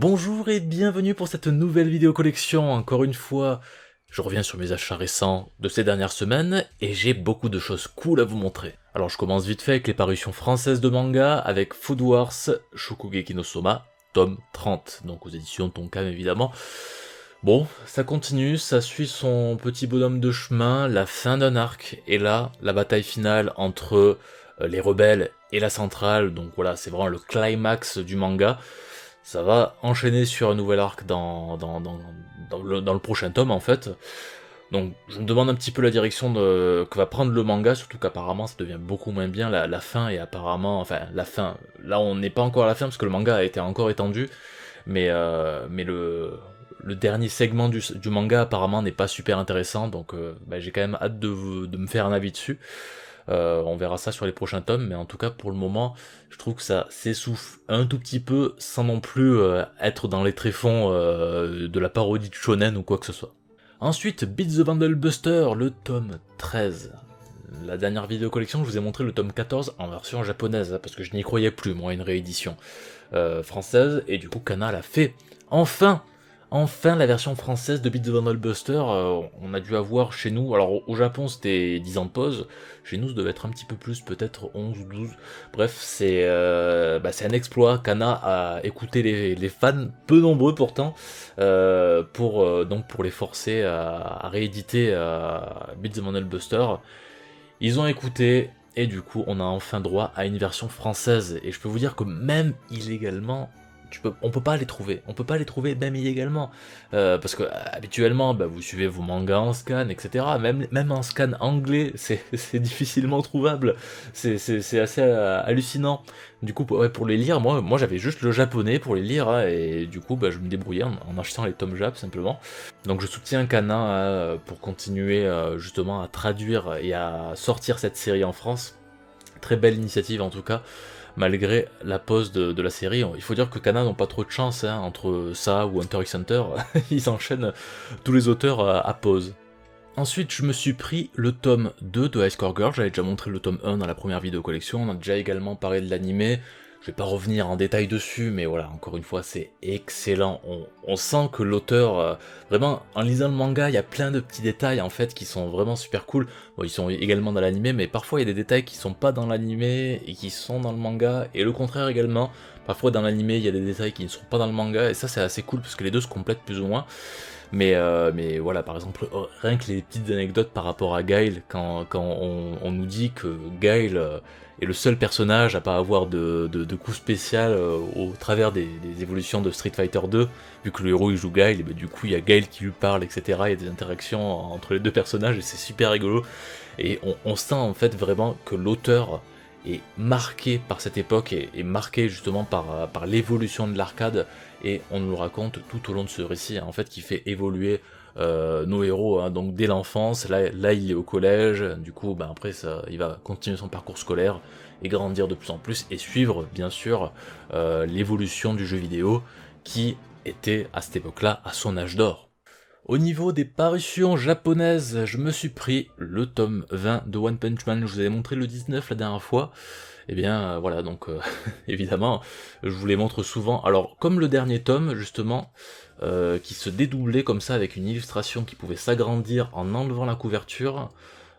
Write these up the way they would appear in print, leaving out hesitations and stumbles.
Bonjour et bienvenue pour cette nouvelle vidéo collection. Encore une fois, je reviens sur mes achats récents de ces dernières semaines et j'ai beaucoup de choses cool à vous montrer. Alors je commence vite fait avec les parutions françaises de manga avec Food Wars Shokugeki no Soma, tome 30, donc aux éditions Tonkam évidemment. Bon, ça continue, ça suit son petit bonhomme de chemin, la fin d'un arc, et là, la bataille finale entre les rebelles et la centrale, donc voilà, c'est vraiment le climax du manga. Ça va enchaîner sur un nouvel arc dans le prochain tome en fait. Donc je me demande un petit peu la direction que va prendre le manga, surtout qu'apparemment ça devient beaucoup moins bien, la fin est apparemment, enfin la fin, là on n'est pas encore à la fin parce que le manga a été encore étendu, mais le dernier segment du manga apparemment n'est pas super intéressant, donc j'ai quand même hâte de me faire un avis dessus. On verra ça sur les prochains tomes, mais en tout cas pour le moment, je trouve que ça s'essouffle un tout petit peu, sans non plus être dans les tréfonds de la parodie de shonen ou quoi que ce soit. Ensuite, Beat the Vandal Buster, le tome 13. La dernière vidéo collection, je vous ai montré le tome 14 en version japonaise, parce que je n'y croyais plus, moi, une réédition française, et du coup Kana l'a fait. Enfin la version française de Beat the Vandal Buster, on a dû avoir chez nous, alors au Japon c'était 10 ans de pause, chez nous ça devait être un petit peu plus, peut-être 11 ou 12, bref c'est un exploit. Kana a écouté les fans, peu nombreux pourtant, pour les forcer à rééditer Beat the Vandal Buster. Ils ont écouté, et du coup on a enfin droit à une version française, et je peux vous dire que même illégalement, on peut pas les trouver même illégalement, parce que habituellement vous suivez vos mangas en scan, etc. Même en scan anglais, c'est difficilement trouvable, c'est assez hallucinant. Du coup pour les lire, moi j'avais juste le japonais pour les lire, hein, et du coup je me débrouillais en achetant les tomes Jap simplement. Donc je soutiens Kana pour continuer justement à traduire et à sortir cette série en France. Très belle initiative en tout cas, malgré la pause de la série. Il faut dire que Kana n'ont pas trop de chance, hein, entre ça ou Hunter x Hunter, ils enchaînent tous les auteurs à pause. Ensuite, je me suis pris le tome 2 de High Score Girl, j'avais déjà montré le tome 1 dans la première vidéo collection, on a déjà également parlé de l'animé, je vais pas revenir en détail dessus, mais voilà, encore une fois, c'est excellent. On sent que l'auteur, vraiment, en lisant le manga, il y a plein de petits détails, en fait, qui sont vraiment super cool. Bon, ils sont également dans l'animé, mais parfois, il y a des détails qui sont pas dans l'animé, et qui sont dans le manga, et le contraire également. Parfois, dans l'animé, il y a des détails qui ne sont pas dans le manga, et ça, c'est assez cool, parce que les deux se complètent plus ou moins. Mais voilà, par exemple, rien que les petites anecdotes par rapport à Guile, quand on nous dit que Guile est le seul personnage à pas avoir de coup spécial au travers des évolutions de Street Fighter 2, vu que le héros il joue Guile, et du coup il y a Guile qui lui parle, etc. Il y a des interactions entre les deux personnages et c'est super rigolo. Et on sent en fait vraiment que l'auteur est marqué par cette époque et marqué justement par l'évolution de l'arcade, et on nous le raconte tout au long de ce récit, en fait, qui fait évoluer nos héros, hein, donc dès l'enfance. Là il est au collège, du coup après il va continuer son parcours scolaire et grandir de plus en plus et suivre bien sûr l'évolution du jeu vidéo qui était à cette époque-là à son âge d'or. Au niveau des parutions japonaises, je me suis pris le tome 20 de One Punch Man, je vous avais montré le 19 la dernière fois. Et bien voilà, donc évidemment, je vous les montre souvent. Alors comme le dernier tome, justement, qui se dédoublait comme ça avec une illustration qui pouvait s'agrandir en enlevant la couverture,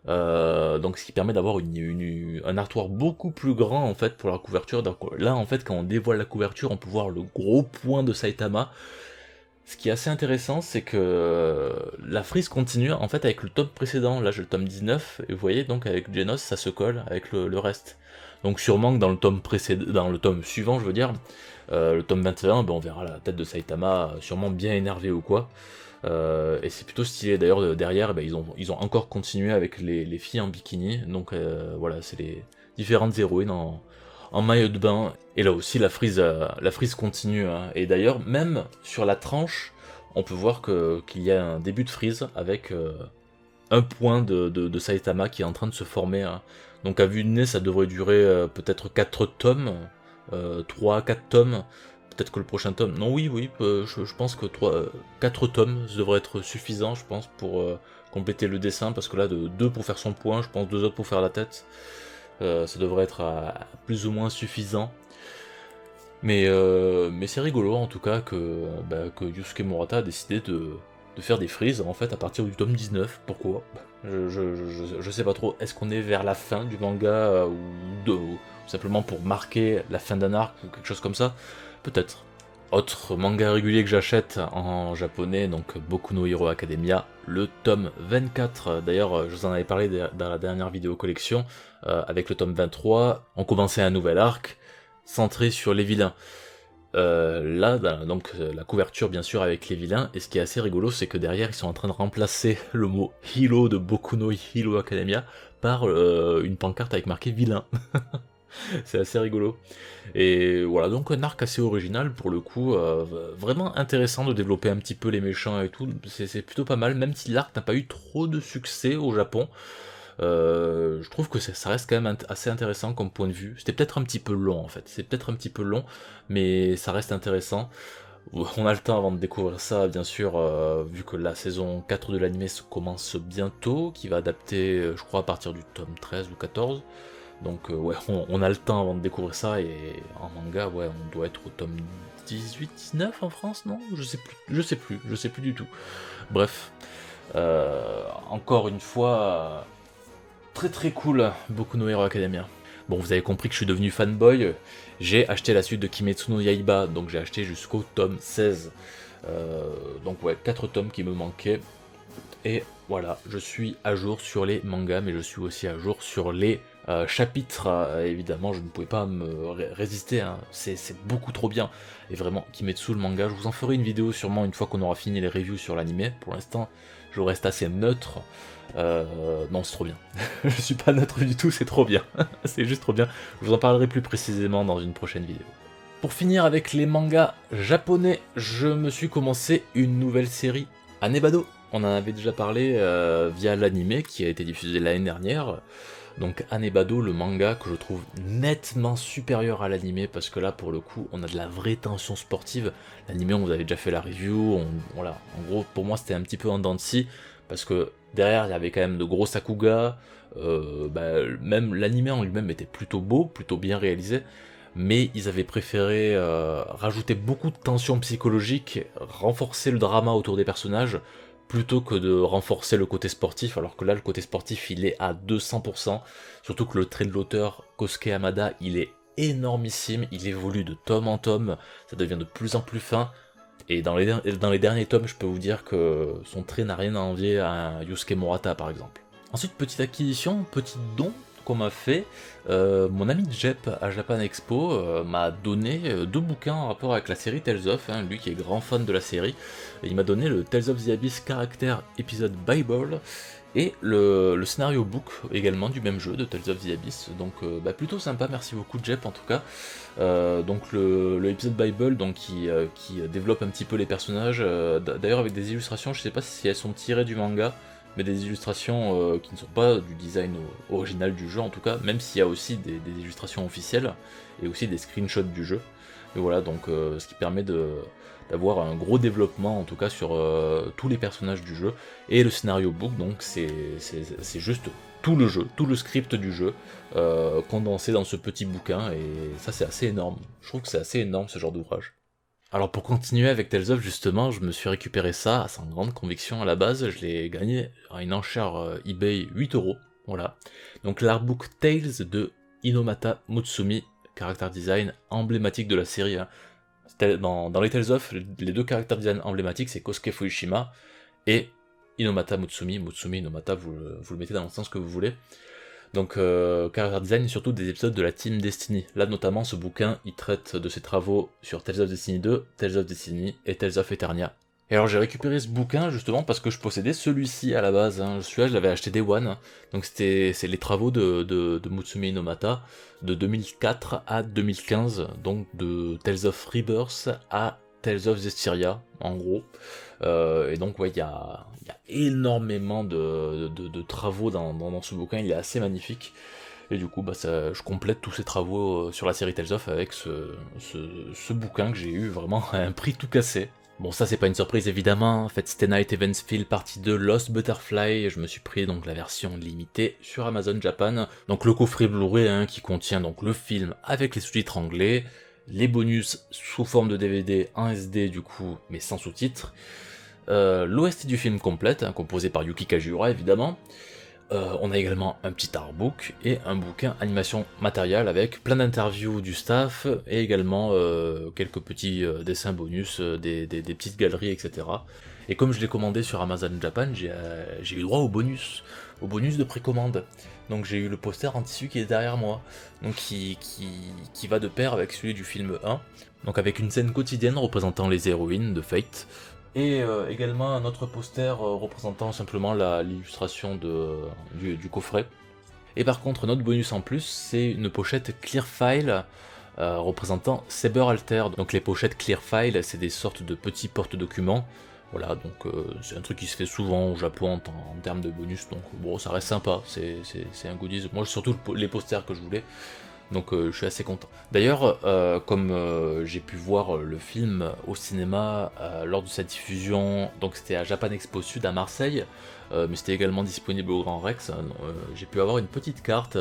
donc ce qui permet d'avoir un artwork beaucoup plus grand en fait pour la couverture. Donc là en fait quand on dévoile la couverture, on peut voir le gros point de Saitama. Ce qui est assez intéressant, c'est que la frise continue en fait avec le tome précédent. Là j'ai le tome 19, et vous voyez donc avec Genos ça se colle avec le reste. Donc sûrement que dans le tome précédent, dans le tome suivant je veux dire, le tome 21, on verra la tête de Saitama sûrement bien énervé ou quoi. Et c'est plutôt stylé, d'ailleurs derrière ils ont encore continué avec les filles en bikini, donc voilà, c'est les différentes héroïnes en maillot de bain, et là aussi la frise continue, hein. Et d'ailleurs même sur la tranche, on peut voir qu'il y a un début de frise avec un point de Saitama qui est en train de se former, hein. Donc à vue de nez ça devrait durer peut-être 4 tomes, 3-4 tomes, peut-être que le prochain tome, non oui, je pense que 4 tomes ça devrait être suffisant, je pense, pour compléter le dessin, parce que là, 2 pour faire son point, je pense 2 autres pour faire la tête, ça devrait être plus ou moins suffisant. Mais c'est rigolo en tout cas que Yusuke Murata a décidé de faire des frises en fait à partir du tome 19. Pourquoi? Je sais pas trop. Est-ce qu'on est vers la fin du manga ou simplement pour marquer la fin d'un arc ou quelque chose comme ça? Peut-être. Autre manga régulier que j'achète en japonais, donc Boku no Hero Academia, le tome 24. D'ailleurs, je vous en avais parlé dans la dernière vidéo collection. Avec le tome 23, on commençait un nouvel arc centré sur les vilains. Là, donc la couverture bien sûr avec les vilains, et ce qui est assez rigolo, c'est que derrière ils sont en train de remplacer le mot Hiro de Boku no Hero Academia par une pancarte avec marqué vilain. C'est assez rigolo. Et voilà, donc un arc assez original pour le coup, vraiment intéressant de développer un petit peu les méchants et tout, c'est plutôt pas mal, même si l'arc n'a pas eu trop de succès au Japon. Je trouve que ça reste quand même assez intéressant comme point de vue. C'était peut-être un petit peu long en fait, c'est peut-être un petit peu long, mais ça reste intéressant. On a le temps avant de découvrir ça, bien sûr, vu que la saison 4 de l'anime se commence bientôt, qui va adapter, je crois, à partir du tome 13 ou 14. Donc ouais, on a le temps avant de découvrir ça, et en manga, ouais, on doit être au tome 18-19 en France, non? Je sais plus du tout. Bref, encore une fois, très très cool, Boku no Hero Academia. Bon, vous avez compris que je suis devenu fanboy, j'ai acheté la suite de Kimetsu no Yaiba, donc j'ai acheté jusqu'au tome 16. Donc ouais, 4 tomes qui me manquaient, et voilà, je suis à jour sur les mangas, mais je suis aussi à jour sur les chapitres. Évidemment, je ne pouvais pas me résister, hein. C'est beaucoup trop bien. Et vraiment, Kimetsu le manga, je vous en ferai une vidéo sûrement une fois qu'on aura fini les reviews sur l'anime. Pour l'instant, je reste assez neutre. Non, c'est trop bien. Je suis pas neutre du tout, c'est trop bien. C'est juste trop bien. Je vous en parlerai plus précisément dans une prochaine vidéo. Pour finir avec les mangas japonais, je me suis commencé une nouvelle série, Anebado. On en avait déjà parlé via l'anime qui a été diffusé l'année dernière. Donc Anebado, le manga que je trouve nettement supérieur à l'anime, parce que là pour le coup on a de la vraie tension sportive. L'anime, on vous avait déjà fait la review, voilà. En gros pour moi c'était un petit peu en dents de scie, parce que derrière il y avait quand même de gros sakuga, même l'anime en lui-même était plutôt beau, plutôt bien réalisé, mais ils avaient préféré rajouter beaucoup de tension psychologique, renforcer le drama autour des personnages, plutôt que de renforcer le côté sportif, alors que là le côté sportif il est à 200%, surtout que le trait de l'auteur, Kosuke Hamada, il est énormissime, il évolue de tome en tome, ça devient de plus en plus fin, et dans les derniers tomes je peux vous dire que son trait n'a rien à envier à un Yusuke Murata par exemple. Ensuite, petite acquisition, petit don qu'on m'a fait, mon ami Jep à Japan Expo m'a donné 2 bouquins en rapport avec la série Tales of, hein, lui qui est grand fan de la série. Il m'a donné le Tales of the Abyss Character Episode Bible et le scénario book également du même jeu de Tales of the Abyss, donc plutôt sympa, merci beaucoup Jep en tout cas. Donc le Episode Bible donc, qui développe un petit peu les personnages, d'ailleurs avec des illustrations, je sais pas si elles sont tirées du manga, mais des illustrations qui ne sont pas du design original du jeu en tout cas, même s'il y a aussi des illustrations officielles, et aussi des screenshots du jeu. Et voilà, donc ce qui permet d'avoir un gros développement en tout cas sur tous les personnages du jeu. Et le scénario book, donc c'est juste tout le jeu, tout le script du jeu, condensé dans ce petit bouquin, et ça c'est assez énorme. Je trouve que c'est assez énorme ce genre d'ouvrage. Alors pour continuer avec Tales of justement, je me suis récupéré ça sans grande conviction à la base, je l'ai gagné à une enchère eBay 8€, voilà. Donc l'artbook Tales de Inomata Mutsumi, character design emblématique de la série, hein. Dans les Tales of, les 2 character design emblématiques c'est Kosuke Fuishima et Inomata Mutsumi, Inomata, vous le mettez dans le sens que vous voulez. Donc character design et surtout des épisodes de la Team Destiny. Là notamment ce bouquin il traite de ses travaux sur Tales of Destiny 2, Tales of Destiny et Tales of Eternia. Et alors j'ai récupéré ce bouquin justement parce que je possédais celui-ci à la base, hein. Celui-là je l'avais acheté Day One, donc c'est les travaux de Mutsumi Inomata de 2004 à 2015, donc de Tales of Rebirth à Tales of Zestiria en gros. Et donc ouais, il y a énormément de travaux dans ce bouquin, il est assez magnifique. Et du coup, je complète tous ces travaux sur la série Tales of avec ce bouquin que j'ai eu vraiment à un prix tout cassé. Bon, ça c'est pas une surprise évidemment, en fait Stay Night Eventsfield partie 2 Lost Butterfly, je me suis pris donc la version limitée sur Amazon Japan, donc le coffret Blu-ray, hein, qui contient donc le film avec les sous-titres anglais, les bonus sous forme de DVD en SD du coup, mais sans sous-titres, l'OST du film complète, hein, composé par Yuki Kajiura évidemment. On a également un petit artbook et un bouquin animation matérielle avec plein d'interviews du staff et également quelques petits dessins bonus, des petites galeries, etc. Et comme je l'ai commandé sur Amazon Japan, j'ai eu droit au bonus de précommande. Donc j'ai eu le poster en tissu qui est derrière moi, donc qui va de pair avec celui du film 1, donc avec une scène quotidienne représentant les héroïnes de Fate, et également un autre poster représentant simplement l'illustration du coffret. Et par contre, notre bonus en plus, c'est une pochette Clearfile représentant Saber Alter. Donc les pochettes Clearfile, c'est des sortes de petits porte-documents. Voilà, donc c'est un truc qui se fait souvent au Japon en termes de bonus, donc bon, ça reste sympa, c'est un goodies. Moi, c'est surtout les posters que je voulais, donc je suis assez content. D'ailleurs, comme j'ai pu voir le film au cinéma lors de sa diffusion, donc c'était à Japan Expo Sud à Marseille, mais c'était également disponible au Grand Rex, j'ai pu avoir une petite carte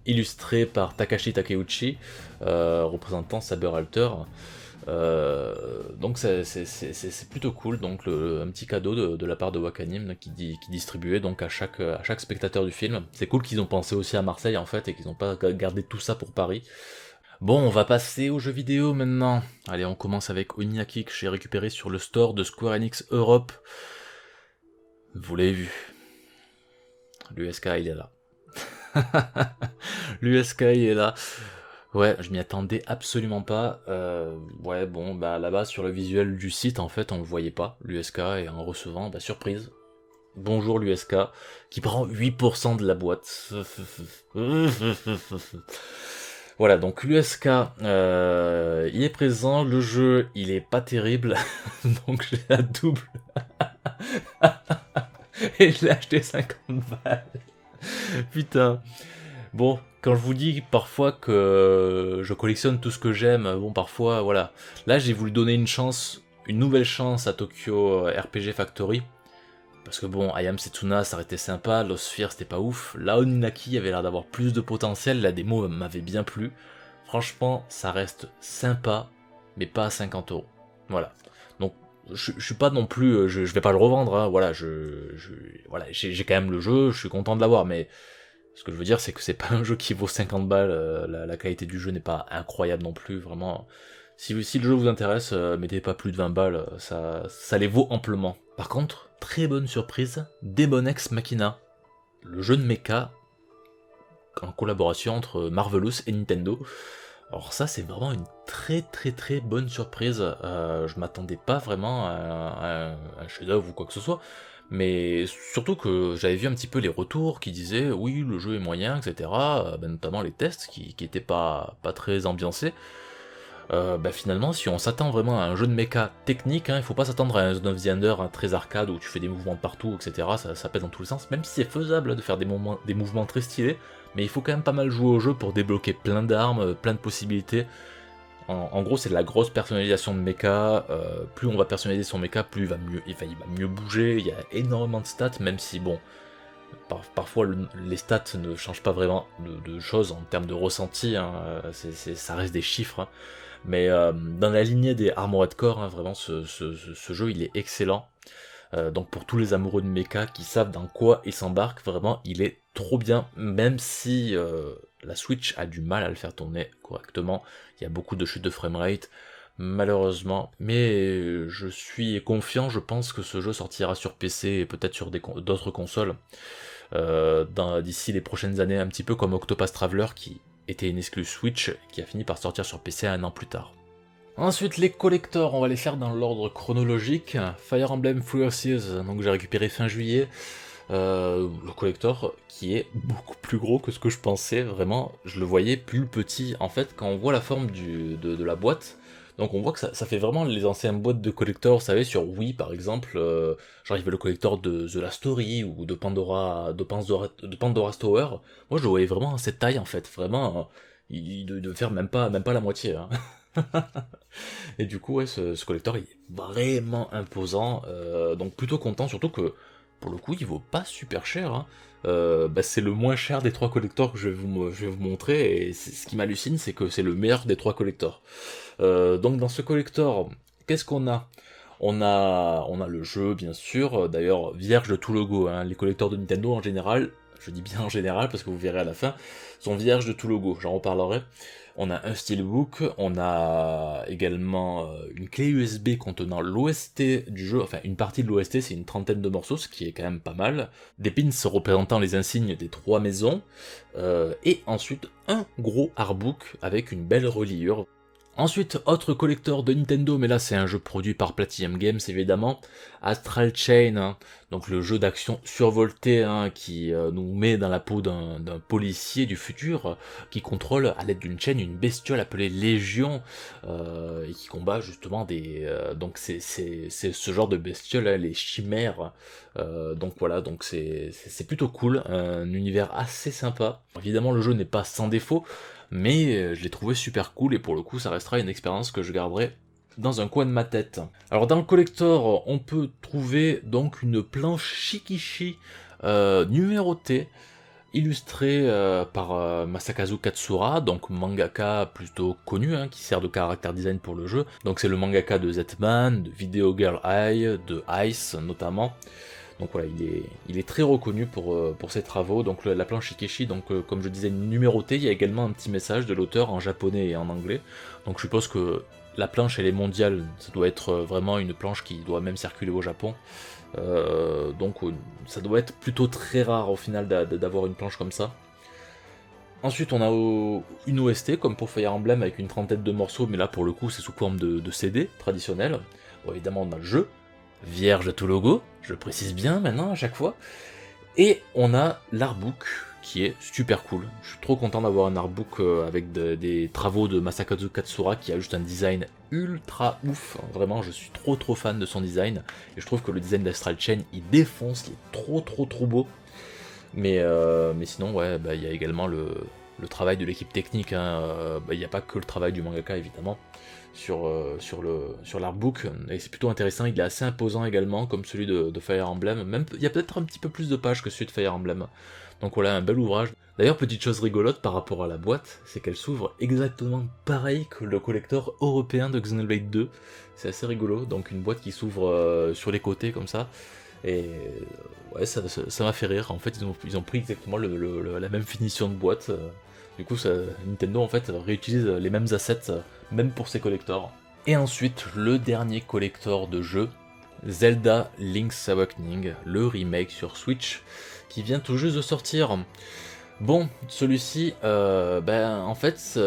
illustrée par Takashi Takeuchi, représentant Saber Alter. Donc c'est plutôt cool, donc un petit cadeau de la part de Wakanim qui distribuait donc à chaque spectateur du film. C'est cool qu'ils ont pensé aussi à Marseille en fait et qu'ils n'ont pas gardé tout ça pour Paris. Bon, on va passer aux jeux vidéo maintenant. Allez, on commence avec Oniaki que j'ai récupéré sur le store de Square Enix Europe. Vous l'avez vu. L'USK il est là. L'USK il est là. Ouais, je m'y attendais absolument pas. Ouais, bon, bah là-bas sur le visuel du site, en fait, on le voyait pas, l'USK, et en recevant, bah surprise. Bonjour l'USK, qui prend 8% de la boîte. Voilà, donc l'USK, il est présent, le jeu, il est pas terrible, donc j'ai la double. Et je l'ai acheté 50 balles. Putain. Bon, quand je vous dis parfois que je collectionne tout ce que j'aime, bon parfois, voilà. Là j'ai voulu donner une nouvelle chance à Tokyo RPG Factory. Parce que bon, Ayam Setsuna ça aurait été sympa, Lost Sphere c'était pas ouf. Là Oninaki avait l'air d'avoir plus de potentiel, la démo m'avait bien plu. Franchement, ça reste sympa, mais pas à 50€. Voilà. Donc je suis pas non plus, je vais pas le revendre, hein, voilà, voilà, j'ai quand même le jeu, je suis content de l'avoir, mais ce que je veux dire, c'est que c'est pas un jeu qui vaut 50 balles, la qualité du jeu n'est pas incroyable non plus, vraiment. Si le jeu vous intéresse, mettez pas plus de 20 balles, ça les vaut amplement. Par contre, très bonne surprise, Demon X Machina, le jeu de mecha en collaboration entre Marvelous et Nintendo. Alors ça, c'est vraiment une très bonne surprise, je m'attendais pas vraiment à un chef-d'œuvre ou quoi que ce soit. Mais surtout que j'avais vu un petit peu les retours qui disaient oui le jeu est moyen, etc. Notamment les tests qui étaient pas très ambiancés. Finalement si on s'attend vraiment à un jeu de mecha technique, hein, il faut pas s'attendre à un Zone of the Ender très arcade où tu fais des mouvements de partout, etc. Ça pète dans tous les sens, même si c'est faisable de faire des mouvements très stylés, mais il faut quand même pas mal jouer au jeu pour débloquer plein d'armes, plein de possibilités. En gros, c'est de la grosse personnalisation de mecha. Plus on va personnaliser son mecha, plus il va mieux bouger. Il y a énormément de stats, même si, bon, parfois les stats ne changent pas vraiment de choses en termes de ressenti. Hein, ça reste des chiffres. Hein. Mais dans la lignée des Armored Core, hein, vraiment, ce jeu, il est excellent. Donc pour tous les amoureux de mecha qui savent dans quoi ils s'embarquent, vraiment, il est trop bien, même si la Switch a du mal à le faire tourner correctement. Il y a beaucoup de chutes de framerate, malheureusement. Mais je suis confiant, je pense que ce jeu sortira sur PC et peut-être sur d'autres consoles d'ici les prochaines années, un petit peu comme Octopath Traveler qui était une exclue Switch et qui a fini par sortir sur PC un an plus tard. Ensuite, les collectors, on va les faire dans l'ordre chronologique. Fire Emblem Three Houses, donc j'ai récupéré fin juillet. Le collector qui est beaucoup plus gros que ce que je pensais, vraiment, je le voyais plus petit. En fait, quand on voit la forme de la boîte, donc on voit que ça fait vraiment les anciennes boîtes de collector, vous savez, sur Wii par exemple, genre il y avait le collector de The Last Story ou de Pandora's Tower. Moi je le voyais vraiment à cette taille en fait, vraiment, il devait faire même pas la moitié. Hein. Et du coup, ouais, ce collector il est vraiment imposant, donc plutôt content, surtout que pour le coup, il vaut pas super cher, hein. C'est le moins cher des 3 collectors que je vais vous montrer, et ce qui m'hallucine, c'est que c'est le meilleur des 3 collectors. Donc dans ce collector, qu'est-ce qu'on a? On a le jeu, bien sûr, d'ailleurs, vierge de tout logo, hein. Les collecteurs de Nintendo, en général, je dis bien en général, parce que vous verrez à la fin, sont vierges de tout logo, j'en reparlerai. On a un steelbook, on a également une clé USB contenant l'OST du jeu, enfin une partie de l'OST, c'est une trentaine de morceaux, ce qui est quand même pas mal. Des pins représentant les insignes des 3 maisons, et ensuite un gros artbook avec une belle reliure. Ensuite, autre collector de Nintendo, mais là c'est un jeu produit par Platinum Games évidemment, Astral Chain, hein, donc le jeu d'action survolté, hein, qui nous met dans la peau d'un policier du futur qui contrôle à l'aide d'une chaîne une bestiole appelée Légion, et qui combat justement des... donc c'est ce genre de bestiole, hein, les chimères, donc voilà, donc c'est plutôt cool, un univers assez sympa. Évidemment le jeu n'est pas sans défaut, mais je l'ai trouvé super cool, et pour le coup ça restera une expérience que je garderai dans un coin de ma tête. Alors dans le collector, on peut trouver donc une planche Shikishi numérotée, illustrée par Masakazu Katsura, donc mangaka plutôt connu, hein, qui sert de caractère design pour le jeu. Donc c'est le mangaka de Z-Man, de Video Girl Eye, de Ice notamment. Donc voilà, il est très reconnu pour ses travaux. Donc la planche Shikishi, donc comme je disais, numérotée, il y a également un petit message de l'auteur en japonais et en anglais. Donc je suppose que la planche elle est mondiale, ça doit être vraiment une planche qui doit même circuler au Japon. Donc ça doit être plutôt très rare au final d'avoir une planche comme ça. Ensuite on a une OST comme pour Fire Emblem avec une trentaine de morceaux, mais là pour le coup c'est sous forme de CD traditionnel. Bon, évidemment on a le jeu, vierge de tout logo, je précise bien maintenant à chaque fois. Et on a l'artbook qui est super cool. Je suis trop content d'avoir un artbook avec des travaux de Masakazu Katsura qui a juste un design ultra ouf. Vraiment, je suis trop fan de son design. Et je trouve que le design d'Astral Chain, il défonce, il est trop beau. Mais sinon, ouais, il y a également le travail de l'équipe technique, hein. Il n'y a pas que le travail du mangaka, évidemment, sur l'artbook, et c'est plutôt intéressant. Il est assez imposant également, comme celui de Fire Emblem. Même, il y a peut-être un petit peu plus de pages que celui de Fire Emblem. Donc voilà, un bel ouvrage. D'ailleurs, petite chose rigolote par rapport à la boîte, c'est qu'elle s'ouvre exactement pareil que le collector européen de Xenoblade 2. C'est assez rigolo, donc une boîte qui s'ouvre sur les côtés comme ça. Et ouais, ça m'a fait rire. En fait, ils ont pris exactement la même finition de boîte. Du coup, Nintendo en fait réutilise les mêmes assets, même pour ses collectors. Et ensuite, le dernier collector de jeu, Zelda Link's Awakening, le remake sur Switch, qui vient tout juste de sortir. Bon, celui-ci, en fait,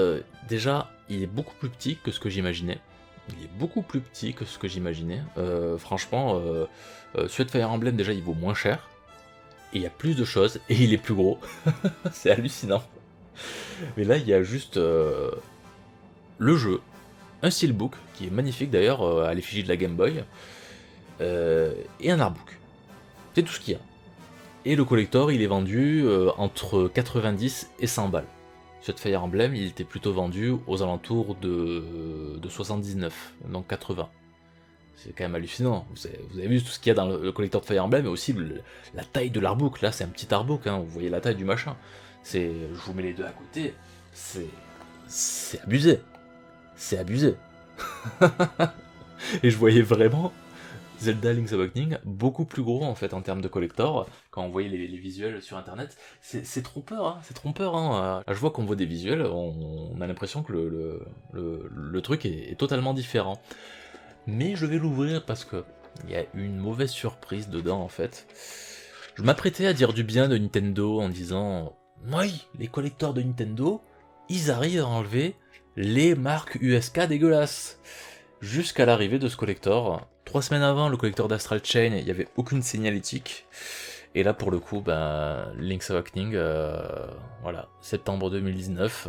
déjà, il est beaucoup plus petit que ce que j'imaginais. Franchement, celui de Fire Emblem, déjà, il vaut moins cher. Et il y a plus de choses, et il est plus gros. C'est hallucinant. Mais là, il y a juste le jeu, un steelbook, qui est magnifique d'ailleurs, à l'effigie de la Game Boy, et un artbook. C'est tout ce qu'il y a. Et le collector, il est vendu entre 90 et 100 balles. Sur Fire Emblem, il était plutôt vendu aux alentours de 79, donc 80. C'est quand même hallucinant. Vous avez vu tout ce qu'il y a dans le collector de Fire Emblem, mais aussi la taille de l'artbook. Là, c'est un petit artbook, hein, vous voyez la taille du machin. Je vous mets les deux à côté, c'est abusé. C'est abusé. Et je voyais vraiment Zelda Link's Awakening beaucoup plus gros en fait en termes de collector. Quand on voyait les visuels sur internet, c'est trompeur, hein, c'est trompeur. Hein. Je vois qu'on voit des visuels, on a l'impression que le truc est totalement différent. Mais je vais l'ouvrir parce que il y a une mauvaise surprise dedans en fait. Je m'apprêtais à dire du bien de Nintendo en disant oui, les collecteurs de Nintendo, ils arrivent à enlever les marques USK dégueulasses. Jusqu'à l'arrivée de ce collector. 3 semaines avant le collector d'Astral Chain, il n'y avait aucune signalétique. Et là pour le coup, Link's Awakening, voilà, septembre 2019,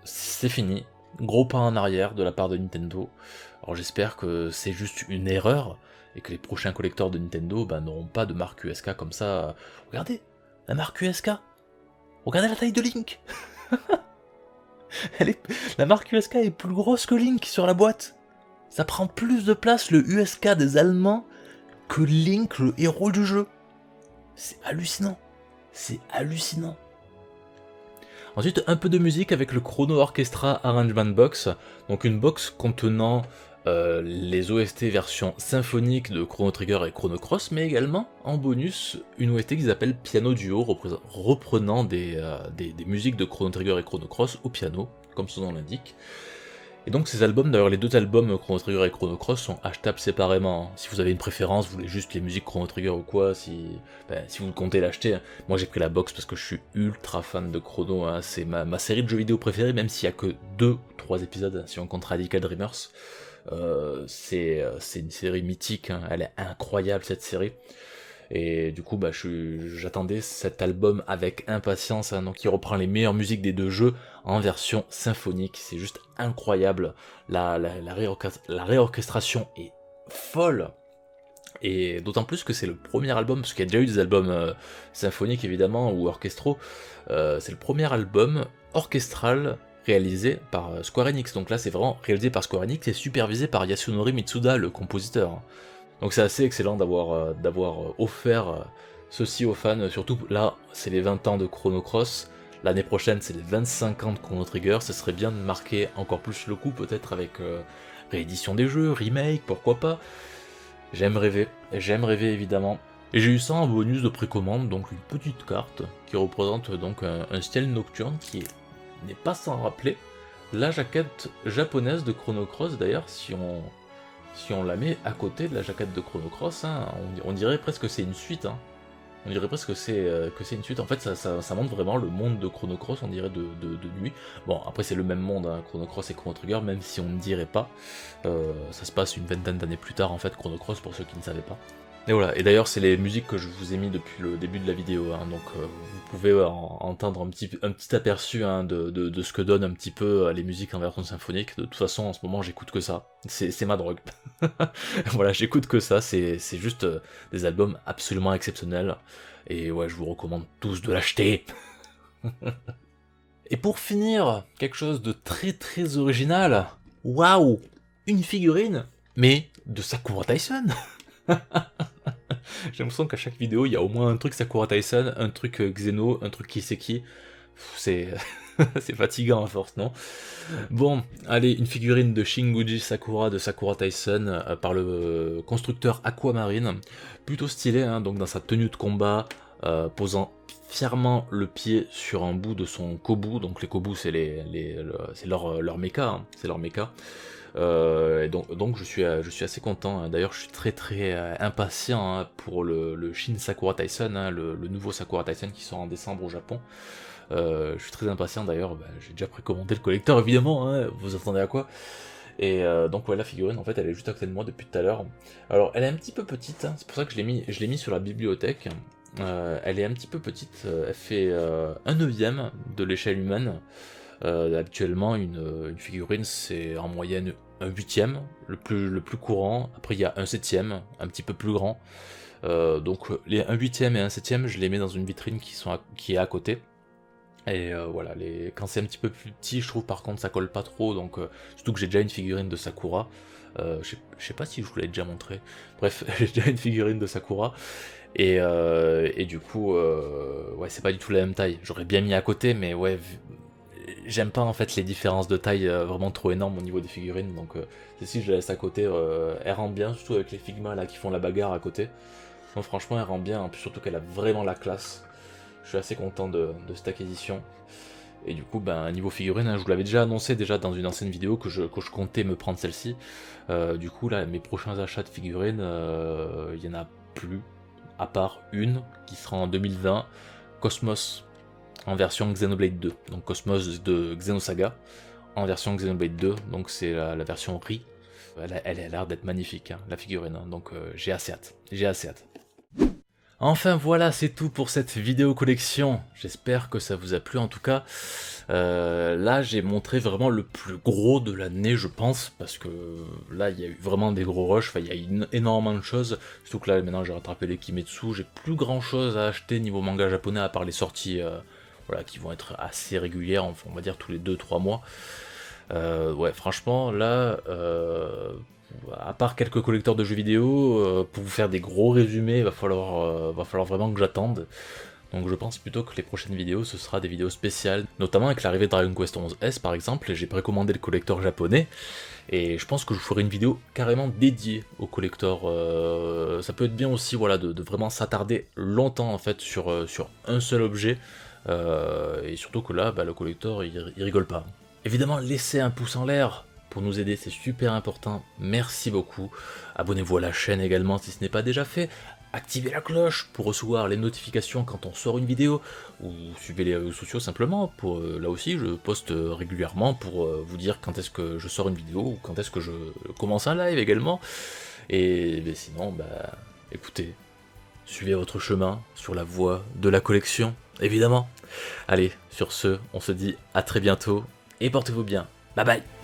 c'est fini. Gros pas en arrière de la part de Nintendo. Alors j'espère que c'est juste une erreur, et que les prochains collecteurs de Nintendo n'auront pas de marque USK comme ça. Regardez, la marque USK. Regardez la taille de Link. La marque USK est plus grosse que Link sur la boîte. Ça prend plus de place le USK des Allemands que Link, le héros du jeu. C'est hallucinant. C'est hallucinant. Ensuite, un peu de musique avec le Chrono Orchestra Arrangement Box, donc une box contenant les OST version symphonique de Chrono Trigger et Chrono Cross, mais également en bonus une OST qu'ils appellent Piano Duo, reprenant des musiques de Chrono Trigger et Chrono Cross au piano, comme son nom l'indique. Et donc ces albums, d'ailleurs les deux albums Chrono Trigger et Chrono Cross sont achetables séparément. Si vous avez une préférence, vous voulez juste les musiques Chrono Trigger ou quoi, si vous comptez l'acheter. Moi j'ai pris la box parce que je suis ultra fan de Chrono, hein. C'est ma série de jeux vidéo préférée, même s'il n'y a que 2 ou 3 épisodes, si on compte Radical Dreamers. C'est une série mythique, hein. Elle est incroyable cette série. Et du coup, j'attendais cet album avec impatience, hein, donc il reprend les meilleures musiques des deux jeux en version symphonique, c'est juste incroyable, la réorchestration est folle, et d'autant plus que c'est le premier album, parce qu'il y a déjà eu des albums symphoniques évidemment, ou orchestraux, c'est le premier album orchestral réalisé par Square Enix, donc là c'est vraiment réalisé par Square Enix et supervisé par Yasunori Mitsuda, le compositeur. Donc c'est assez excellent d'avoir offert ceci aux fans, surtout là c'est les 20 ans de Chrono Cross, l'année prochaine c'est les 25 ans de Chrono Trigger, ce serait bien de marquer encore plus le coup peut-être avec réédition des jeux, remake, pourquoi pas. J'aime rêver évidemment. Et j'ai eu ça en bonus de précommande, donc une petite carte qui représente donc un ciel nocturne qui n'est pas sans rappeler la jaquette japonaise de Chrono Cross d'ailleurs, si on la met à côté de la jaquette de Chrono Cross, hein, on dirait presque que c'est une suite. Hein. On dirait presque que c'est une suite. En fait, ça montre vraiment le monde de Chrono Cross, on dirait de nuit. Bon, après c'est le même monde, hein, Chrono Cross et Chrono Trigger, même si on ne dirait pas. Ça se passe une vingtaine d'années plus tard, en fait, Chrono Cross, pour ceux qui ne savaient pas. Et voilà, et d'ailleurs c'est les musiques que je vous ai mis depuis le début de la vidéo, hein, donc vous pouvez entendre un petit aperçu, hein, de ce que donnent un petit peu les musiques en version symphonique. De toute façon en ce moment j'écoute que ça, c'est ma drogue. Voilà, j'écoute que ça, c'est juste des albums absolument exceptionnels, et ouais je vous recommande tous de l'acheter. Et pour finir, quelque chose de très très original, waouh, une figurine, mais de Sakura Tyson. J'ai l'impression qu'à chaque vidéo, il y a au moins un truc Sakura Tyson, un truc Xeno, un truc Kiseki. C'est c'est fatigant à force, non? Bon, allez, une figurine de Shinguji Sakura de Sakura Tyson par le constructeur Aquamarine. Plutôt stylé, hein, donc dans sa tenue de combat, posant fièrement le pied sur un bout de son kobu. Donc les kobus, c'est leur mecha, hein, c'est leur mecha. Et donc je suis assez content, hein. D'ailleurs je suis très très impatient, hein, pour le Shin Sakura Tyson, hein, le nouveau Sakura Tyson qui sort en décembre au Japon. Je suis très impatient d'ailleurs, j'ai déjà précommandé le collector évidemment, hein, vous attendez à quoi. Et donc ouais, la figurine en fait elle est juste à côté de moi depuis tout à l'heure. Alors elle est un petit peu petite, hein, c'est pour ça que je l'ai mis sur la bibliothèque. Elle est un petit peu petite, elle fait 1/9 de l'échelle humaine. Habituellement, une figurine, c'est en moyenne un 8ème, le plus courant. Après, il y a un 7ème, un petit peu plus grand. Donc, un 8ème et un 7ème, je les mets dans une vitrine qui est à côté. Et voilà, quand c'est un petit peu plus petit, je trouve par contre ça colle pas trop. Donc, surtout que j'ai déjà une figurine de Sakura. Je sais pas si je vous l'ai déjà montré. Bref, j'ai déjà une figurine de Sakura. Et du coup, ouais, c'est pas du tout la même taille. J'aurais bien mis à côté, mais ouais, j'aime pas en fait les différences de taille vraiment trop énormes au niveau des figurines, donc si je la laisse à côté, elle rend bien, surtout avec les Figma là qui font la bagarre à côté. Donc franchement elle rend bien, en plus surtout qu'elle a vraiment la classe. Je suis assez content de cette acquisition. Et du coup, niveau figurine, hein, je vous l'avais déjà annoncé dans une ancienne vidéo que je comptais me prendre celle-ci. Du coup là, mes prochains achats de figurines, il y en a plus, à part une qui sera en 2020, Cosmos, en version Xenoblade 2, donc Cosmos de Xenosaga, en version Xenoblade 2, donc c'est la version Ri. Elle a l'air d'être magnifique, hein, la figurine, hein, donc j'ai assez hâte. Enfin voilà, c'est tout pour cette vidéo collection, j'espère que ça vous a plu en tout cas. Là j'ai montré vraiment le plus gros de l'année je pense, parce que là il y a eu vraiment des gros rushs, il y a eu énormément de choses, surtout que là maintenant j'ai rattrapé les Kimetsu, j'ai plus grand chose à acheter niveau manga japonais à part les sorties voilà, qui vont être assez régulières, on va dire tous les 2-3 mois. Ouais franchement là à part quelques collecteurs de jeux vidéo, pour vous faire des gros résumés, va falloir vraiment que j'attende. Donc je pense plutôt que les prochaines vidéos, ce sera des vidéos spéciales, notamment avec l'arrivée de Dragon Quest 11S par exemple, j'ai précommandé le collector japonais, et je pense que je ferai une vidéo carrément dédiée au collector. Ça peut être bien aussi, voilà, de vraiment s'attarder longtemps en fait sur un seul objet, et surtout que là, bah, le collector il rigole pas. Évidemment, laissez un pouce en l'air pour nous aider, c'est super important, merci beaucoup. Abonnez-vous à la chaîne également si ce n'est pas déjà fait. Activez la cloche pour recevoir les notifications quand on sort une vidéo, ou suivez les réseaux sociaux simplement, pour là aussi je poste régulièrement pour vous dire quand est-ce que je sors une vidéo, ou quand est-ce que je commence un live également. Et ben, sinon, bah écoutez, suivez votre chemin sur la voie de la collection, évidemment. Allez, sur ce, on se dit à très bientôt, et portez-vous bien. Bye bye.